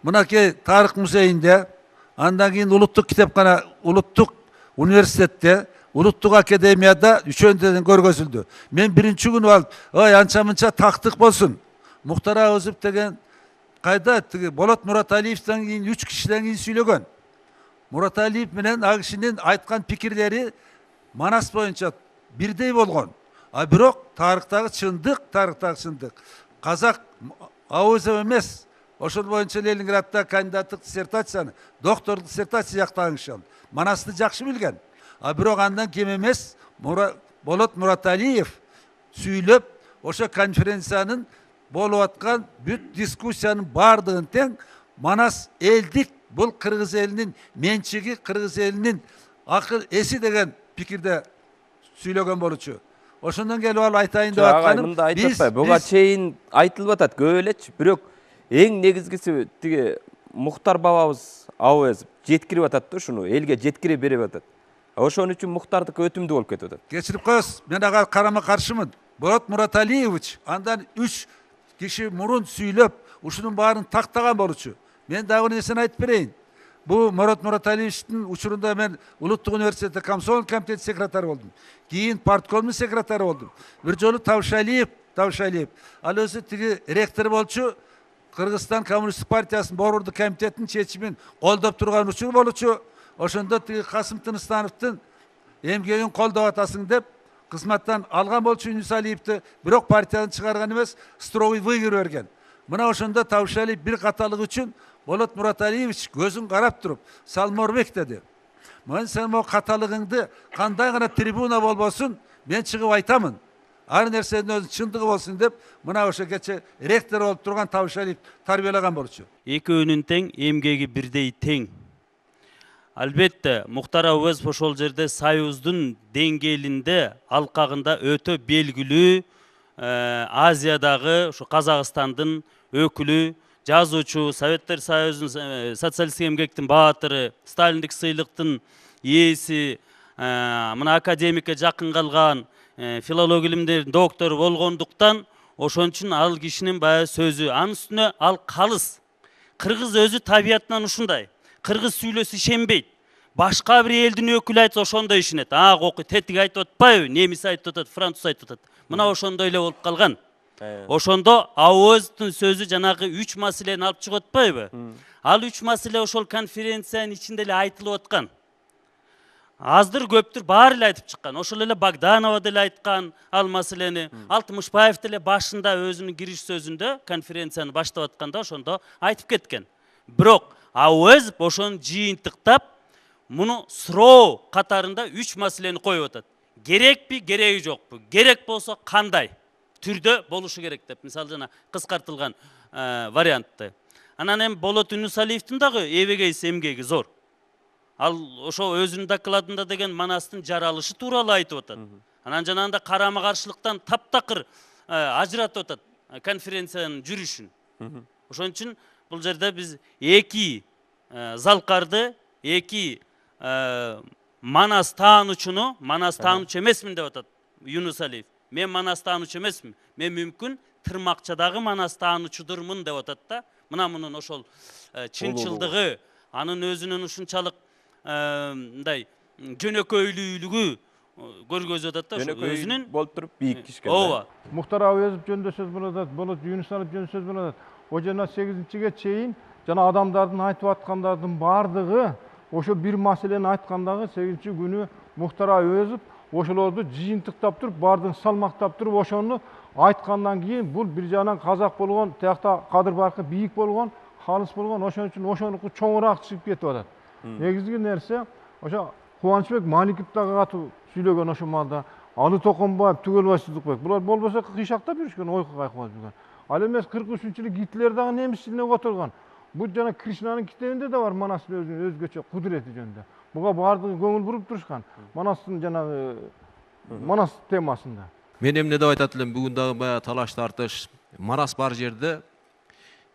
Мынакей тарых музейинде, андан кийин улуттук китепкана, улуттук университетте, улуттук академияда үчөөндөн көргөзүлдү. Мен биринчи күнү алып, ой, анча мынча тактык болсун. Мухтар Абабезов деген кайда тиги Болот Мураталиевден кийин 3 кишиден кийин сүйлөгөн. Мураталиев менен ал кишинин айткан пикирлери Манас боюнча бирдей болгон. А бирок тарыхтагы чындык. Казак Ауызов эмес. Ошол боюнча Ленинградда кандидаттык диссертацияны, доктордук диссертация жактаган. Манасты жакшы билген. А бирок андан кем эмес Болот Мураталиев сүйлөп, ошо конференциянын болуп аткан бүт дискуссиянын бардыгын тең Манас элдик, бул кыргыз элинин менчиги, кыргыз элинин акыл эси деген пикирде сүйлөгөн болчу. Ошондон келип алып айтайын деп атканым, мында айтып атпай, буга чейин айтылып атат көп элечи, бирок эң негизгиси тиги Мухтар бабабыз Ауезов жеткирип атат да ушуну, элге жеткирип берип атат. Ошон үчүн Мухтардыкы өтүмдүү болуп кетип атат. Кечирип коесуз, мен ага карама каршымын. Болот Мураталиевич андан 3 киши мурун сүйлөп, ушунун баарын тактаган болчу. Мен дагы нерсени айтып берейин. Бу Болот Мураталиевичтин учурунда мен Улуттук университетте комсомол комитет секретары болдум. Кийин парткомдун секретары болдум. Бир жолу Тавшалиев, ал өзү тиги ректор болчу. Кыргызстан Коммунисттик партиясынын борбордук комитетинин чечимин колдоп турган учур болчу. Ошондо тиги Касым Тыныстановдун эмгегин колдоп атасың деп кызматтан алган болчу Юнусалиевди, бирок партиядан чыгарган эмес, строгий выговор берген. Мына ошондо Тавшалиев бир каталык үчүн Болот Мураталиевич көзүн карап туруп, Салморбек деди. Мен сен могу каталыгыңды кандай гана трибуна болбосун, мен чыгып айтамын. Ар нерсенин өзүнүн чындыгы болсун деп, мына ошо кече ректор болуп турган Тавшалиев тарбиялаган болчу. Экөөнүн тең, эмгеги бирдей тең. Албетте, Мухтар Ауезов ошол жерде Союздун деңгээлинде, алкагында өтө белгилүү Азиядагы, ошо Казакстандын өкүлү, жазуучу, Советтер Союзунун социалисттик эмгектин баатыры, Сталиндик сыйлыктын ээси, мына академикке жакын калган, филология илимдеринин доктору болгондуктан, ошон үчүн ал кишинин баягы сөзү, анын үстүнө ал калыс. Кыргыз өзү табиятынан ушундай. Кыргыз сүйлөсө ишенбейт. Башка бир элдин өкүлү айтса ошондой ишенет. Окуй, тетик айтып атпайбы, немис айтып атат, француз айтып атат. Мына ошондой эле болуп калган. Ошондо Ауезовдун сөзү жанагы 3 маселени алып чыгып атпайбы? Ал 3 маселе ошол конференциянын ичинде эле айтылып аткан. Аздыр көптүр баары эле айтып чыккан. Ошол эле Богданова деле айткан ал маселени. Алтымышбаев деле башында өзүнүн кириш сөзүндө конференцияны баштап атканда ошондо айтып кеткен. Бирок Ауезов ошону жыйынтыктап, муну суроо катарында 3 маселени коюп атат. Керекпи, кереги жокпу? Керек болсо кандай түрдө болушу керек деп, мисалы жана кыскартылган вариантты. Анан эми Болот Юнусалиевдин дагы эбегейс эмгеги зор. Ал ошо өзүнүн докладында деген Манастын жаралышы тууралуу айтып атат. Анан жанагында карама каршылыктан таптакыр ажыратып атат конференциянын жүрүшүн. Ошон үчүн бул жерде биз эки залкарды, эки Манас таануучуну, Манас таануучу эмесмин деп атат Юнусалиев. Мен Манас таануучу эмесмин. Мен мүмкүн Тырмакчадагы Манас таануучудурмун деп атат да. Мына мунун ошол чынчылдыгы, анын өзүнүн ушунчалык мындай жөнөкөйлүүлүгү көргөзүп атат да, өзүнүн болуп туруп бийик кишкен. Ооба. Мухтар Ауезов жөнүндө сөз болуп атат, Болот Юнусалиев жөнүндө сөз болуп атат. О жана 8-чиге чейин жана адамдардын айтып аткандардын бардыгы ошо бир маселени айткандагы 8-чи күнү Мухтар Ауезов ошолорду жыйынтыктап туруп, бардыгын салмактап туруп, ошону айткандан кийин бул бир жагынан казак болгон, тиякта кадыр баркы бийик болгон, халыс болгон, ошон үчүн ошонуку чоңураак чыгып кетип атат. Негизги нерсе ошо Кубанычбек Маликов дагы катуу сүйлөгөн ошол маалда, Алы Токонбаев, Түгөлбай Сыздыкбек. Булар болбосо кыйшактап жүрүшкөн, ойкуга кайкыбап жүргөн. Ал эмес 43-жылы Гитлер дагы немис тилине которгон. Бул жана Кришнанын китебинде да бар Манастын өзүнүн өзгөчө кудурети жөнүндө. Буга баардыгы көңүл буруп турушкан. Манастын жанагы Манас темасында. Мен эмне деп айтат элем, бүгүн дагы баягы талаш тартыш, Манас бар жерде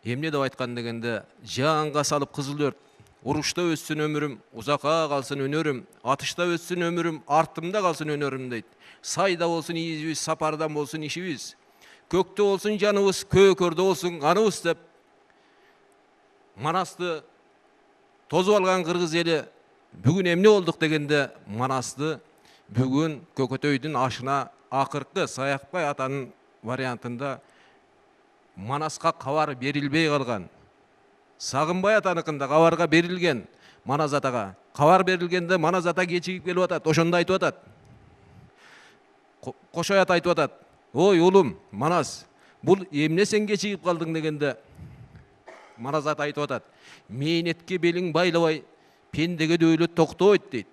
эмне деп айткан дегенде, жаанга салып кызыл өрт, урушта өссүн өмүрүм, узакка калсын өнөрүм, атышта өссүн өмүрүм, артымда калсын өнөрүм дейт. Сайда болсун ийибиз, сапардан болсун ишибиз, көктө болсун жаныбыз, көкөрдө болсун аныбыз деп Манасты тозуп алган кыргыз эли бүгүн эмне болдук дегенде, Манасты бүгүн Көкөтөйдүн ашына акыркы Саякбай атанын вариантында Манаска кабар берилбей калган. Сагынбай атаныкында кабарга берилген Манас атага. Кабар берилгенде Манас ата кечигип келип атат. Ошондо айтып атат. Кошоят айтып атат. Ой улум, Манас, бул эмне сен кечигип калдың дегенде Манас ата айтып атат. Мээнетке белиң байлабай, пендеге дөөлөт токтойт дейт.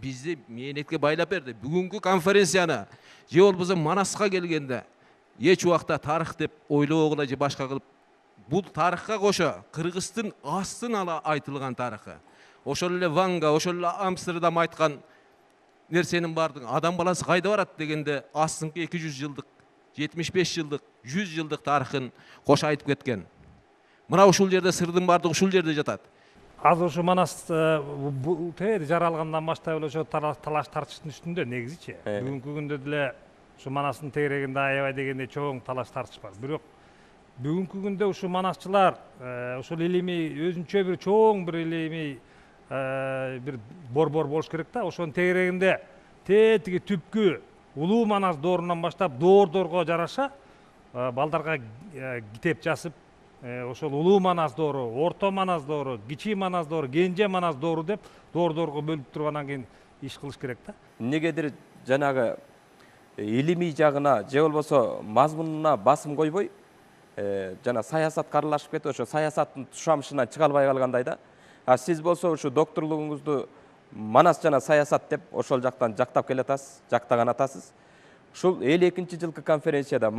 Бизди мээнетке байлап берди. Бүгүнкү конференцияны же болбосо Манаска келгенде эч убакта тарых деп ойлобогула же башка кылып, бул тарыхка кошо Кыргыздын астын ала айтылган тарыхы. Ошол эле Ванга, ошол эле Амстердам айткан нерсенин бардыгы адам баласы кайда барат дегенде астыңкы 200 жылдык, 75 жылдык, 100 жылдык тарыхын кошо айтып кеткен. Мына ушул жерде сырдын бардыгы ушул жерде жатат. Азыр ушу Манас бул жаралгандан баштап эле ошо талаш тартыштын үстүндө негизичи. Бүгүнкү күндө деле ушу Манастын тегерегинде аябай дегенде чоң талаш тартыш бар. Бирок бүгүнкү күндө ушу манасчылар ошол илимий өзүнчө бир чоң бир илимий бир борбор болуш керек да. Ошонун тегерегинде тетиги түпкү улуу Манас доорунан баштап доордорго жараша балдарга китеп жазып, ошол улуу Манас доору, орто Манас доору, кичи Манас доору, кенже Манас доору деп доордорго бөлүп тургандан кийин иш кылыш керек да. Негедир жанагы илимий жагына же болбосо мазмунуна басым койбой, жана саясатка аралашып кетип, ошо саясаттын тушамышынан чыга албай калгандай да. Сиз болсо ушу докторлугуңузду Манас жана саясат деп ошол жактан жактап келатасыз, жактаган атасыз. Ушул 52-нчи жылкы конференцияда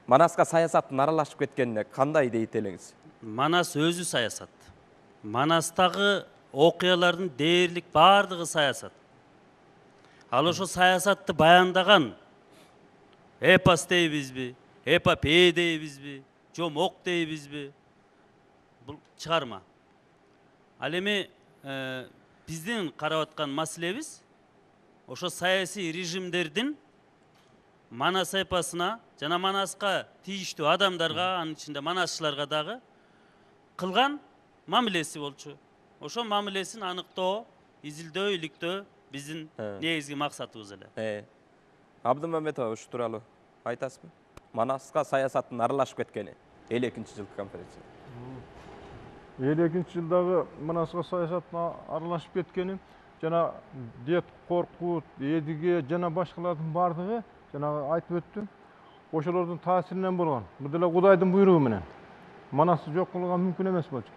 Манаска саясаттын аралашып кеткенине кандай дейт элеңиз? Манас өзү саясат. Манастагы окуялардын дээрлик бардыгы саясат. Ал ошо саясатты баяндаган эпос дейбизби, эпопея дейбизби, жомок дейбизби? Бул чыгарма. Ал эми биздин карап аткан маселебиз ошо саясий режимдердин Манас эпосуна жана Манаска тийиштүү адамдарга, анын ичинде манасчыларга дагы кылган мамилеси болчу. Ошо мамилесин аныктоо, изилдөө, иликтөө биздин негизги максатыбыз эле. Абдымаметова ушу тууралуу айтасызбы? Манаска саясаттын аралашып кеткени 52-нчи жылкы конференция. 52-нчи жылдагы Манаска саясатына аралашып кеткени жана дет, коркут, эдиге жана башкалардын бардыгы жана айтып өттү. Ошолордун таасиринен болгон. Бул деле Кудайдын буйругу менен. Манасты жок кылууга мүмкүн эмес болчу.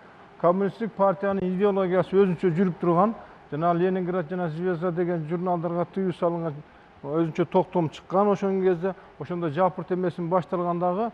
Коммунисттик партиянын идеологиясы өзүнчө жүрүп турган, жана Ленинград жана Звезда деген журналдарга тыюу салынган өзүнчө токтом чыккан ошол кезде, ошондо жапыр темесин башталгандагы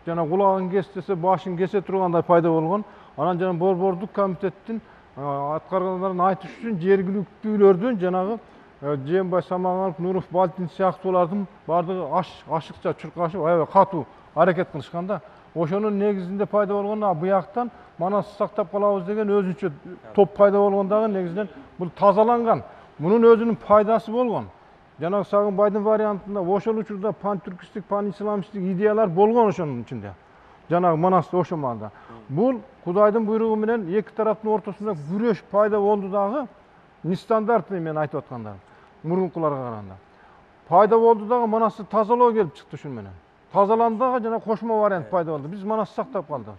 жана кулагын кес десе башын кесе тургандай пайда болгон. Анан жана борбордук комитеттин аткаргандарын айтыш үчүн жергиликтүүлөрдүн жанагы Жээнбай Самаганов, Нуров, Балтин сыяктуулардын бардыгы ашыкча чуркашып, аябай катуу аракет кылышкан да. Ошонун негизинде пайда болгон бuyактан Манасты сактап калабыз деген өзүнчө топ пайда болгондагы негизинен бул тазаланган. Мунун өзүнүн пайдасы болгон. Жанагы Сагынбайдын вариантында ошол учурда пантүркистик, панисламистик идеялар болгон ошонун ичинде. Жанагы Манаста ошол маалда. Бул Кудайдын буйругу менен эки тараптын ортосунда күрөш пайда болду дагы. Нестандартный мен айтып аткандарым. Мурункуларга караганда. Пайда болду дагы Манасты тазалоо келип чыкты ушун менен. Тазаландагы жана кошмо вариант пайда болду. Биз Манасты сактап калдык.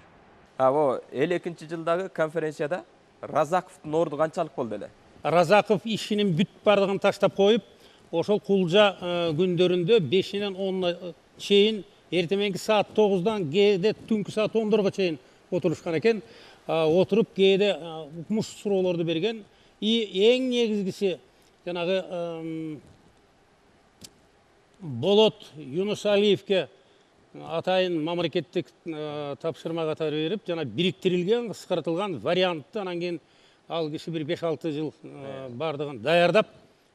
О 52-нчи жылдагы конференцияда Разаковдун орду канчалык болду эле? Разаков ишинин бүт бардыгын таштап коюп, ошол кулжа күндөрүндө 5-ден 10-на чейин эртеменки саат 9-дан кээде түнкү саат 10-дорго чейин отурушкан экен. Отуруп кээде укмуш суроолорду берген. Эң негизгиси жанагы Болот Юнусалиевке атайын мамлекеттик тапшырма катары берип, жана бириктирилген, кыскартылган вариантты анан кийин ал киши бир 5-6 жыл бардыгын даярдап,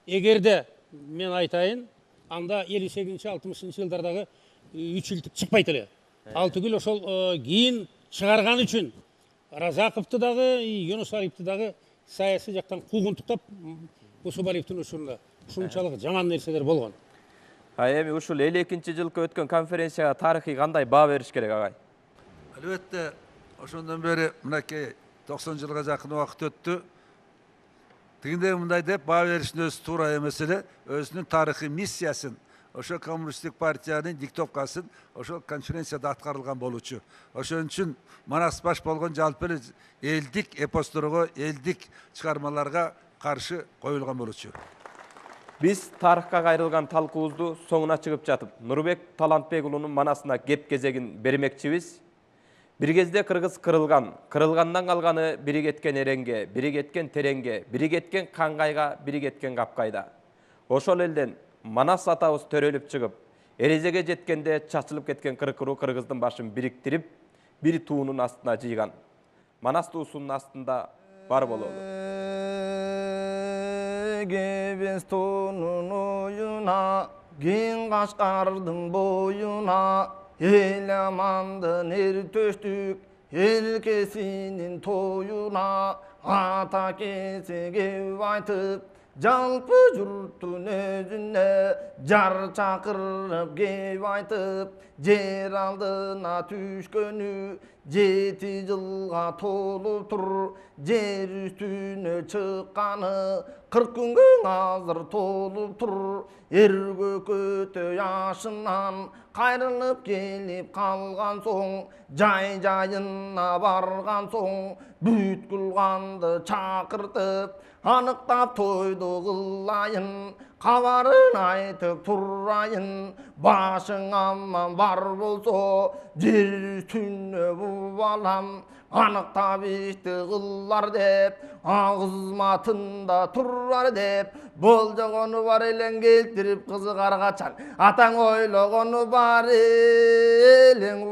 эгерде мен айтайын, анда 58-60 жылдардагы үчүлтүп чыкпайт эле. Ал түгүл ошол кийин чыгарган үчүн Разаковду дагы, Юнусалиевди дагы саясий жактан куугунтуктап, Усубалиевдин учурунда ушунчалык жаман нерселер болгон. Эми ушул 52-нчи жылкы өткөн конференцияга тарыхый кандай баа бериш керек, агай? Албетте, ошондон бери мынакей 90 жылга жакын убакыт өттү. Тигиндей мындай деп баа бериштин өзү туура эмес эле, өзүнүн тарыхый миссиясын ошо коммунисттик партиянын диктовкасын ошол конференцияда аткарылган болчу. Ошон үчүн Манас баш болгон жалпы эле элдик эпосторго, элдик чыгармаларга каршы коюлган болчу. Биз тарыхка кайрылган талкуубузду соңуна чыгып жатып, Нурбек Талантбек уулунун манасына кеп кезегин бермекчибиз. Бир кезде кыргыз кырылган, кырылгандан калганы бири кеткен эренге, бири кеткен тереңге, бири кеткен каңгайга, бири кеткен капкайда. Ошол элден Манас атабыз төрөлүп чыгып, эрежеге жеткенде чачылып кеткен кыркыруу кыргыздын башын бириктирип, бир туунун астына жыйган. Манас туусунун астында бар бололу. Gebes tuunun oyuna, Gin Kaşgar'dın boyuna, El amandın er töştük, Elkesinin toyuna, Ata kesege aytıp, Jalpı jurttun özüne, Jar çakırıp gep aytıp, Jer aldına tüşkönü, 7 жылга толуп тур, жер үстүнө чыкканы 40 күнгө азыр толуп тур. Эргөкөтө жашынан кайрылып келип калган соң, жай-жайына барган соң, бүткүл канды чакыртып, аныктап тойду кылайын, кабарын айтып турайын. Башың аман бар болсо, жер үстүнө бу балам, аныктап ишти кылар деп, кызматында турар деп, болжогону бар элең келтирип кызыгар качан, атаң ойлогону бар элең.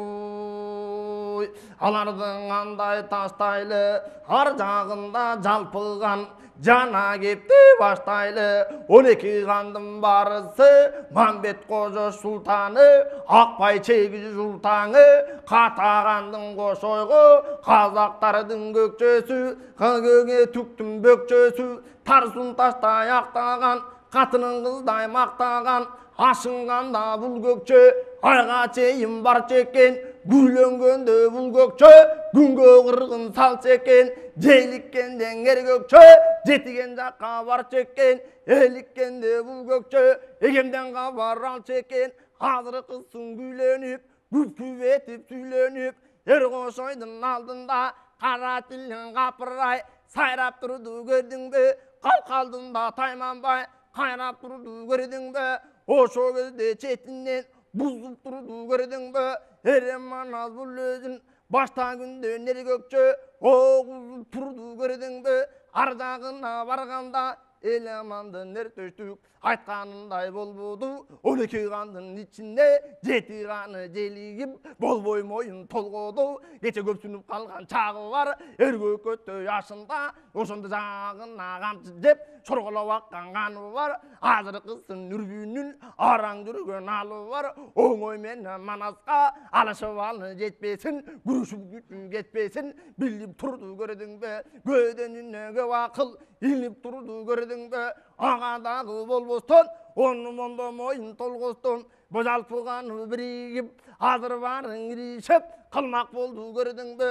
Алардын андай таштайлы, ар жагында жалпылган, жана кепти баштайлы, 12 кандын барысы, Мамбет Кожо султаны, Акбай Чегиз султаны, катагандын кошойго, казактардын көкчөсү, көгөңө түктүн бөкчөсү, тарсун таштай актаган, катынын кыздай мактаган, ашынганда бул көкчө, айга чейин бар чеккен, гүйлөнгөндө бул көкчө, күнгө кыргын сал чеккен, жейликкенден эр көкчө, жетиген жакка бар чеккен, эликкенде бул көкчө, эгемден кабар ал чеккен, азыр кызсын күйлөнүп, күпкүп этип сүйлөнүп, эр кошойдун алдында кара тилин капырай, сайрап турду көрдүңбү, калкалдында тайманбай, кайрап турду көрдүңбү, ошо кезде четинен бузуп турду көрдүңбү, эрем Манас бул өзүн башта күндөн эр көкчө, огузуп турду көрдүңбү, ар жагына барганда эл амандын эр төштүк, айтканындай болбоду, 12 кандын ичинде 7 каны желигип, болбой моюн толгоду, кече көпсүнүп калган чагы бар, эр көкөттө жашында, ошондо жагына камчы жеп, чорголоп аккан каны бар, азыр кыздын үрбүнүн араң жүргөн алы бар, оңой менен Манаска алышып алы жетпесин, күрүшүп күчү кетпесин, билип турду көрдүңбү, көйдөнүнө көп акыл, илип турду көрдүңбү, ага дагы болбостон, ону мондо моюн толгостон, божалпыганы биригип, азыр барын иришип, кылмак болду көрдүңбү,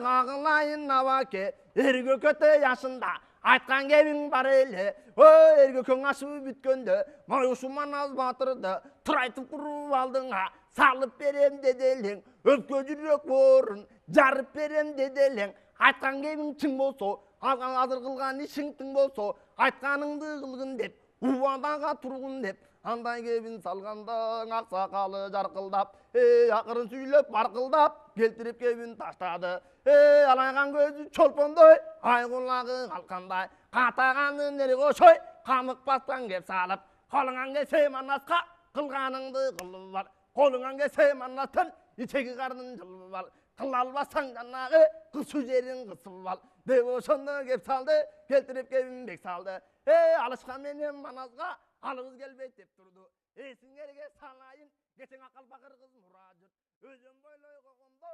кагылайын абаке, эр көкөтө жашында, айткан кебиң бар эле, эр көкөң ашып бүткөндө, моюшу Манас батырды, турайтып куруп алдыңа, салып берем деделең, өзгө жүрөк боорун, жарып берем деделең, айткан кебиң чың болсо, азыр кылган ишиң тың болсо, айтканыңды кылгын деп, убадага тургун деп, андай кебин салганда аксакалы жаркылдап, акырын сүйлөп баркылдап, келтирип кебин таштады. Алайган көзү чолпондой, ай кулагы калкандай, катаганын эр кошой, камык бастан кеп салып, колуңан келсе Манаска кылганыңды кылып ал, колуңан келсе Манастын ичеги карнын жылып ал, кыла албасаң жанагы кысуу жерин кысып ал, деп ошондо кеп салды, келтирип кебин бек салды. Алышкан менен Манаска алыбыз келбейт деп турду. Эсиңерге салайын, кечең акал бакыр кыз муражат, өзүм бойлой койгондо